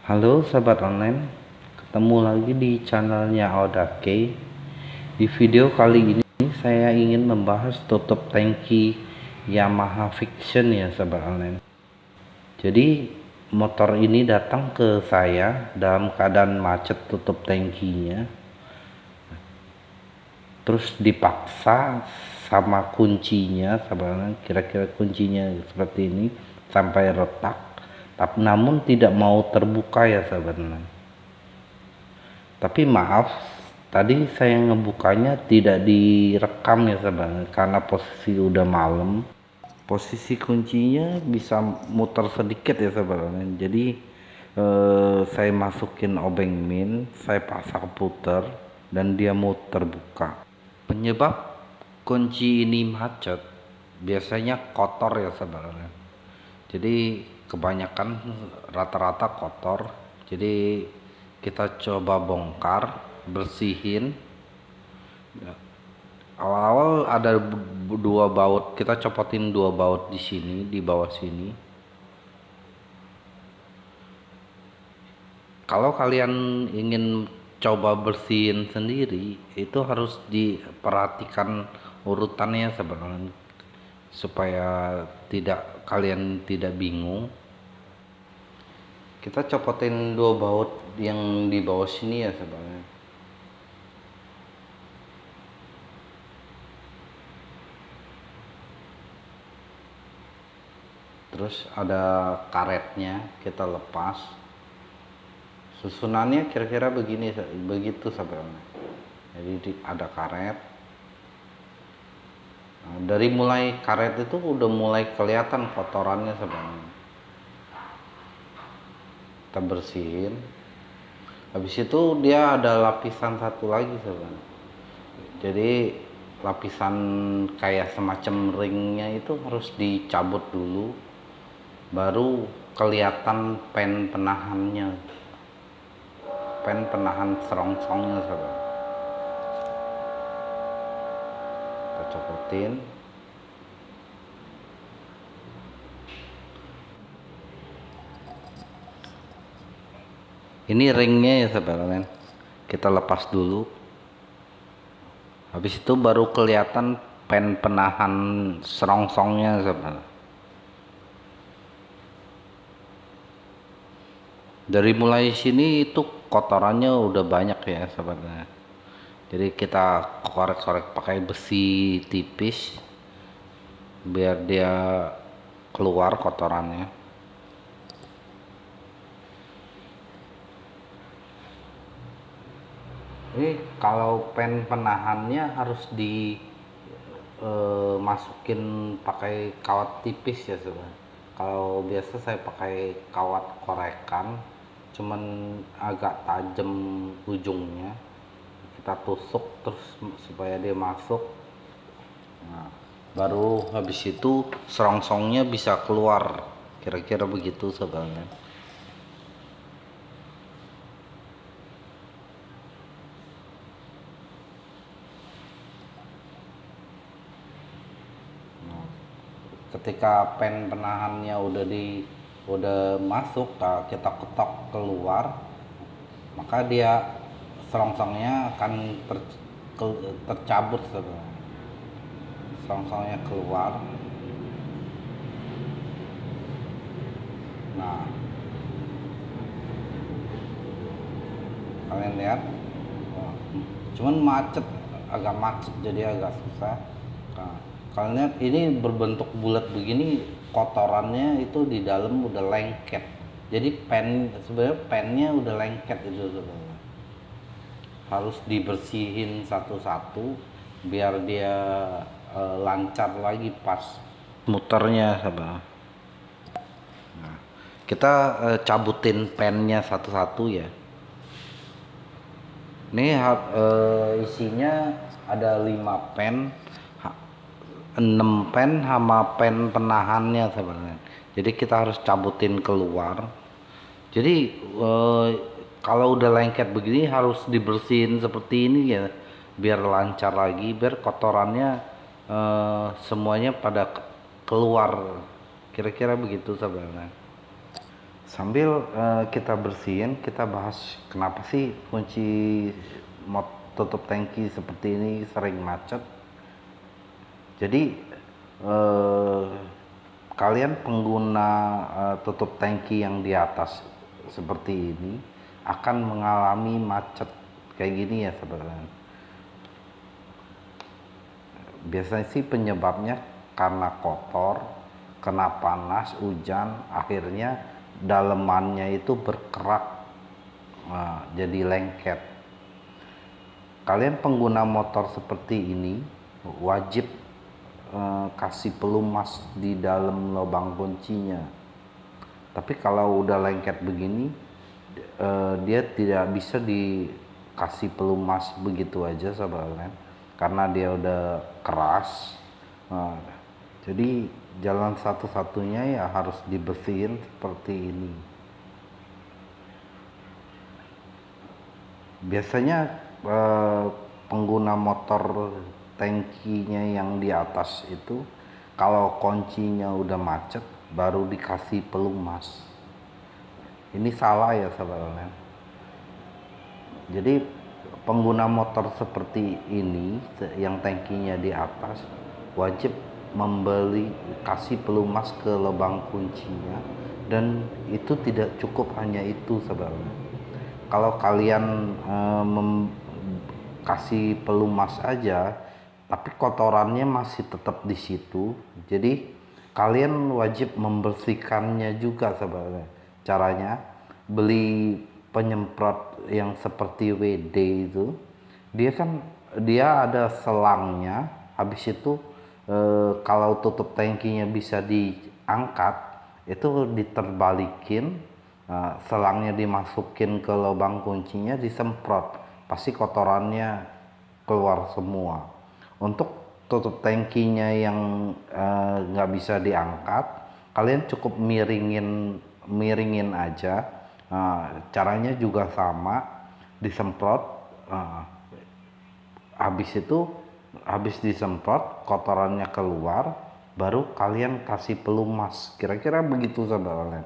Halo sahabat online, ketemu lagi di channelnya Audake. Di video kali ini saya ingin membahas tutup tangki Yamaha Fiction ya sahabat online. Jadi motor ini datang ke saya dalam keadaan macet tutup tangkinya, terus dipaksa sama kuncinya sahabat online. Kira-kira kuncinya seperti ini sampai retak, tapi namun tidak mau terbuka ya sahabat online. Tapi maaf, tadi saya ngebukanya tidak direkam ya sahabat, karena posisi udah malam. Posisi kuncinya bisa muter sedikit ya sahabat. Jadi saya masukin obeng min, saya pasang puter dan dia muter buka. Penyebab kunci ini macet biasanya kotor ya sahabat. Jadi kebanyakan rata-rata kotor. Jadi kita coba bongkar, bersihin. Awal-awal ada dua baut, kita copotin dua baut di sini, di bawah sini. Kalau kalian ingin coba bersihin sendiri, itu harus diperhatikan urutannya sebenarnya, supaya kalian tidak bingung. Kita copotin dua baut yang di bawah sini ya sebenarnya. Terus ada karetnya, kita lepas. Susunannya kira-kira begitu sebenarnya. Jadi ada karet. Nah, dari mulai karet itu udah mulai kelihatan kotorannya sebenarnya. Kita bersihin. Habis itu dia ada lapisan satu lagi sebenarnya. Jadi lapisan kayak semacam ringnya itu harus dicabut dulu, baru kelihatan pen penahannya, pen penahan serongsongnya sahabat. Kita copotin. Ini ringnya ya sahabat, kita lepas dulu. Habis itu baru kelihatan pen penahan serongsongnya sahabat. Dari mulai sini itu kotorannya udah banyak ya sahabatnya. Jadi kita korek-korek pakai besi tipis biar dia keluar kotorannya. Ini kalau pen penahannya harus dimasukin pakai kawat tipis ya sahabat. Kalau biasa saya pakai kawat korekan, cuman agak tajam ujungnya. Kita tusuk terus supaya dia masuk. Nah, baru habis itu serongsongnya bisa keluar, kira-kira begitu sebenarnya. Nah, ketika pen penahannya udah masuk, kita ketok keluar, maka dia serongsongnya akan tercabut sebenarnya. Serongsongnya keluar. Nah, kalian lihat, cuman agak macet, jadi agak susah. Nah, kalian lihat ini berbentuk bulat begini, kotorannya itu di dalam udah lengket. Jadi sebenarnya pennya udah lengket itu sebenarnya. Harus dibersihin satu-satu biar dia lancar lagi pas muternya sahabat. Nah, kita cabutin pennya satu-satu ya. Ini isinya ada 5 pen, 6 pen sama pen penahannya sebenarnya. Jadi kita harus cabutin keluar. Jadi kalau udah lengket begini harus dibersihin seperti ini ya, biar lancar lagi, biar kotorannya semuanya pada keluar. Kira-kira begitu sebenarnya. Sambil kita bersihin, kita bahas kenapa sih kunci tutup tangki seperti ini sering macet. Jadi eh, kalian pengguna tutup tangki yang di atas seperti ini akan mengalami macet kayak gini ya sebenarnya. Biasanya sih penyebabnya karena kotor, kena panas, hujan, akhirnya dalemannya itu berkerak, jadi lengket. Kalian pengguna motor seperti ini wajib kasih pelumas di dalam lubang kuncinya. Tapi kalau udah lengket begini, dia tidak bisa dikasih pelumas begitu aja sahabat, karena dia udah keras. Nah, jadi jalan satu-satunya ya harus dibersihin seperti ini. Biasanya eh, pengguna motor tangkinya yang di atas itu kalau kuncinya udah macet baru dikasih pelumas. Ini salah ya sahabat. Jadi pengguna motor seperti ini yang tangkinya di atas wajib membeli kasih pelumas ke lubang kuncinya, dan itu tidak cukup hanya itu sebenarnya. Kalau kalian kasih pelumas aja tapi kotorannya masih tetap di situ, jadi kalian wajib membersihkannya juga sebenarnya. Caranya beli penyemprot yang seperti WD itu, dia kan dia ada selangnya. Habis itu kalau tutup tangkinya bisa diangkat, itu diterbalikin, selangnya dimasukin ke lubang kuncinya, disemprot, pasti kotorannya keluar semua. Untuk tutup tangkinya yang nggak bisa diangkat, kalian cukup miringin aja. Caranya juga sama, disemprot. Habis itu, habis disemprot kotorannya keluar, baru kalian kasih pelumas. Kira-kira begitu saudara.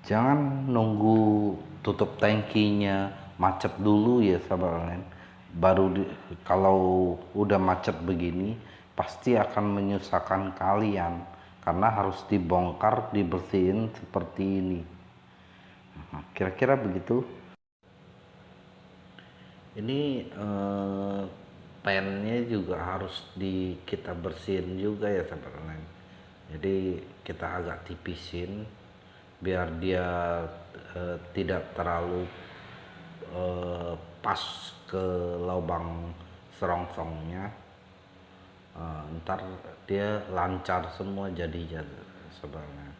Jangan nunggu tutup tangkinya macet dulu ya sahabat. Kalau udah macet begini pasti akan menyusahkan kalian karena harus dibongkar, dibersihin seperti ini. Kira-kira begitu. Ini pennya juga harus kita bersihin juga ya sahabat. Jadi kita agak tipisin biar dia tidak terlalu pas ke lubang serongsongnya. Ntar dia lancar semua jadi sebenarnya.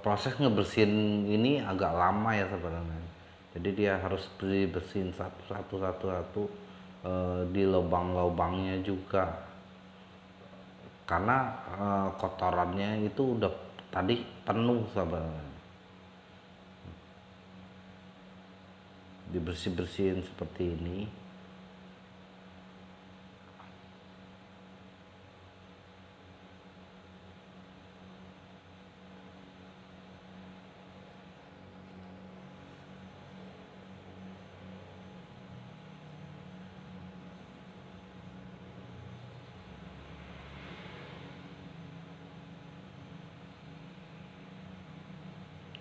Proses ngebersihin ini agak lama ya sebenarnya. Jadi dia harus dibersihin satu di lubang-lubangnya juga, karena kotorannya itu udah tadi penuh sebenarnya. Dibersih-bersihin seperti ini.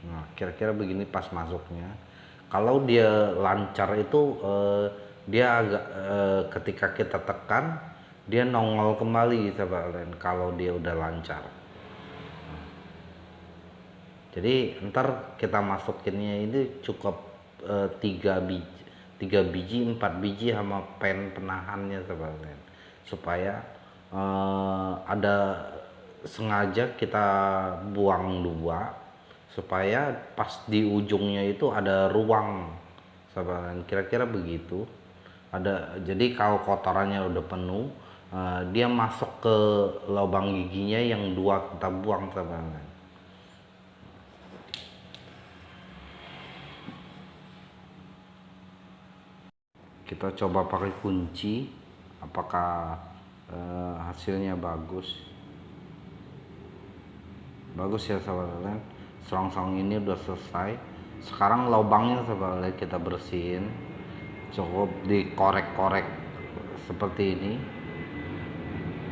Nah, kira-kira begini pas masuknya. Kalau dia lancar itu dia agak ketika kita tekan dia nongol kembali sahabat kalian kalau dia udah lancar. Jadi ntar kita masukinnya ini cukup 3 biji 4 biji sama pen penahannya sahabat kalian, supaya ada sengaja kita buang 2 supaya pas di ujungnya itu ada ruang sahabat. Kira-kira begitu. Jadi kalau kotorannya udah penuh, dia masuk ke lubang giginya yang 2 kita buang sahabat. Kita coba pakai kunci, apakah hasilnya bagus ya sahabat. Selongsong ini udah selesai. Sekarang lubangnya sahabat kita bersihin, cukup dikorek-korek seperti ini.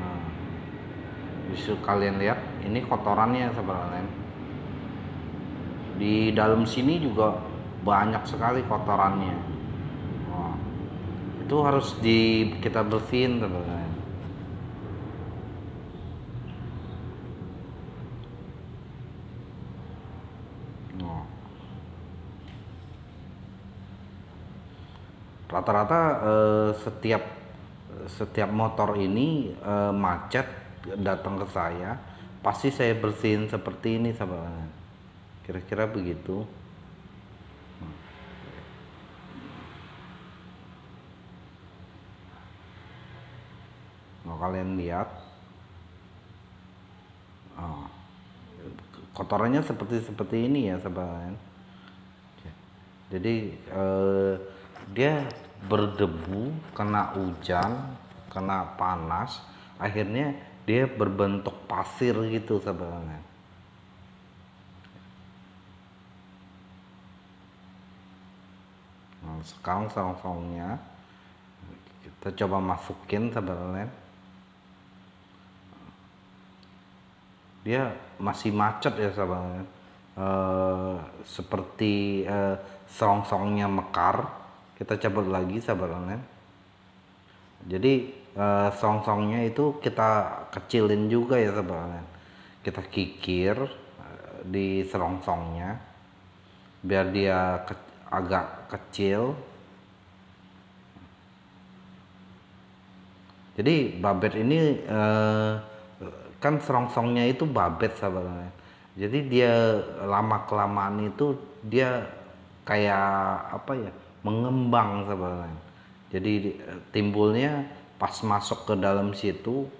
Nah, bisa kalian lihat ini kotorannya sahabat. Di dalam sini juga banyak sekali kotorannya. Nah, itu harus kita bersihin sahabat. Rata-rata setiap motor ini macet datang ke saya, pasti saya bersihin seperti ini sahabat. Kira-kira begitu. Nah, kalian lihat kotorannya seperti ini ya sahabat. Jadi dia berdebu, kena hujan, kena panas, akhirnya dia berbentuk pasir gitu sahabat. Nah, sekarang selongsongnya kita coba masukin sahabat. Dia masih macet ya sahabat. Seperti selongsongnya mekar. Kita cabut lagi sahabat. Jadi selongsongnya itu kita kecilin juga ya sahabat. Kita kikir di selongsongnya biar dia agak kecil. Jadi babet ini kan selongsongnya itu babet sahabat. Jadi dia lama kelamaan itu dia kayak apa ya, mengembang sahabat. Jadi timbulnya pas masuk ke dalam situ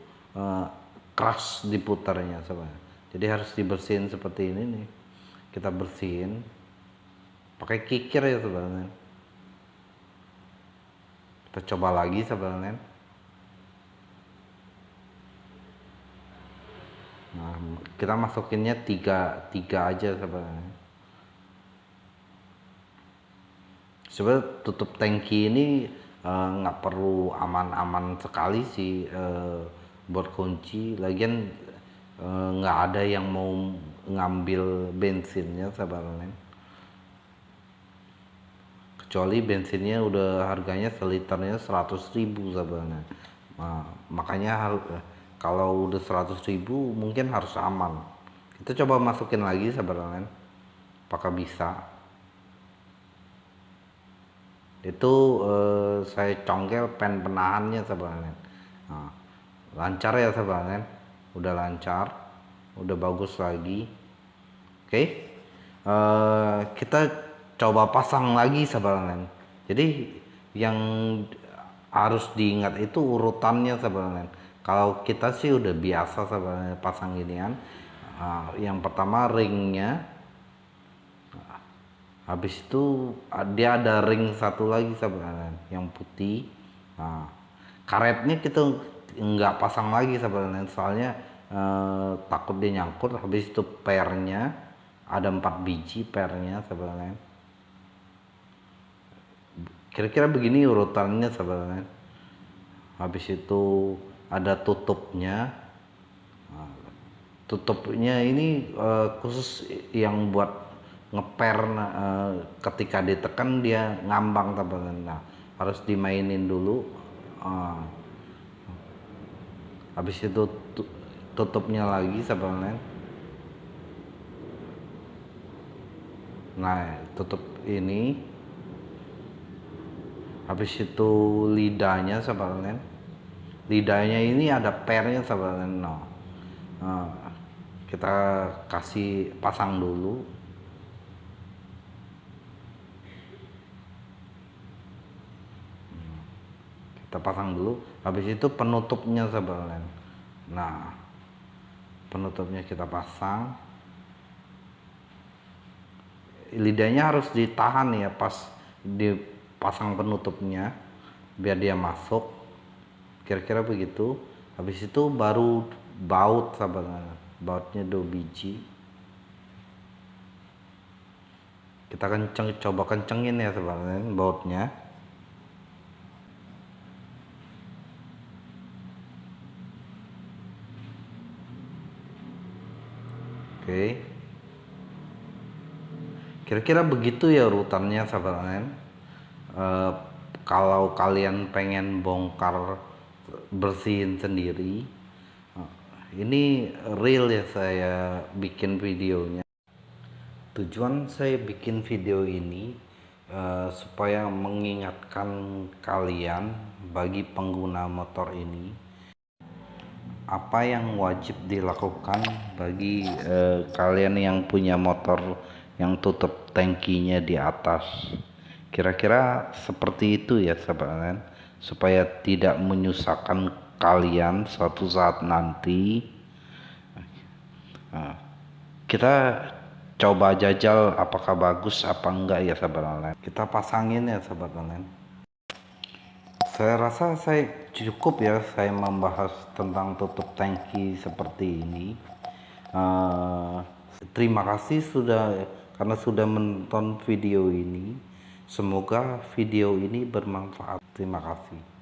keras diputarnya sahabat. Jadi harus dibersihin seperti ini nih. Kita bersihin pakai kikir ya sahabat. Kita coba lagi sahabat. Nah, kita masukinnya tiga aja sahabat. Sebenarnya tutup tangki ini nggak perlu aman-aman sekali sih buat kunci. Lagian nggak ada yang mau ngambil bensinnya sahabat. Kecuali bensinnya udah harganya seliternya 100.000 sahabat. Nah, makanya kalau udah 100.000 mungkin harus aman. Kita coba masukin lagi sahabat. Apakah bisa? Itu saya congkel pen penahannya sahabat. Nah, lancar ya sahabat. Udah lancar, udah bagus lagi. Oke, kita coba pasang lagi sahabat. Jadi yang harus diingat itu urutannya sahabat. Kalau kita sih udah biasa sahabat pasang ginian. Yang pertama ringnya. Habis itu dia ada ring satu lagi sahabat yang putih. Nah, karetnya kita nggak pasang lagi sahabat, soalnya takut dia nyangkut. Habis itu pernya ada 4 biji pernya sahabat. Kira-kira begini urutannya sahabat. Habis itu ada tutupnya. Nah, tutupnya ini khusus yang buat ngeper, ketika ditekan dia ngambang teman-teman. Nah, harus dimainin dulu. Habis itu tutupnya lagi sahabat. Nah, tutup ini. Habis itu lidahnya sahabat. Lidahnya ini ada pernya sahabat. Nah, kita kasih pasang dulu. Kita pasang dulu. Habis itu penutupnya sahabat. Nah, penutupnya kita pasang. Lidahnya harus ditahan ya pas dipasang penutupnya biar dia masuk. Kira-kira begitu. Habis itu baru baut sahabat, bautnya 2 biji. Kita coba kencengin ya sahabat bautnya. Oke, kira-kira begitu ya urutannya sahabat. Kalau kalian pengen bongkar bersihin sendiri, ini real ya saya bikin videonya. Tujuan saya bikin video ini supaya mengingatkan kalian bagi pengguna motor ini apa yang wajib dilakukan bagi kalian yang punya motor yang tutup tangkinya di atas. Kira-kira seperti itu ya sahabat, supaya tidak menyusahkan kalian suatu saat nanti. Nah, kita coba jajal apakah bagus apa enggak ya sahabat. Kita pasangin ya sahabat. Saya rasa saya cukup ya saya membahas tentang tutup tangki seperti ini. Terima kasih karena sudah menonton video ini. Semoga video ini bermanfaat. Terima kasih.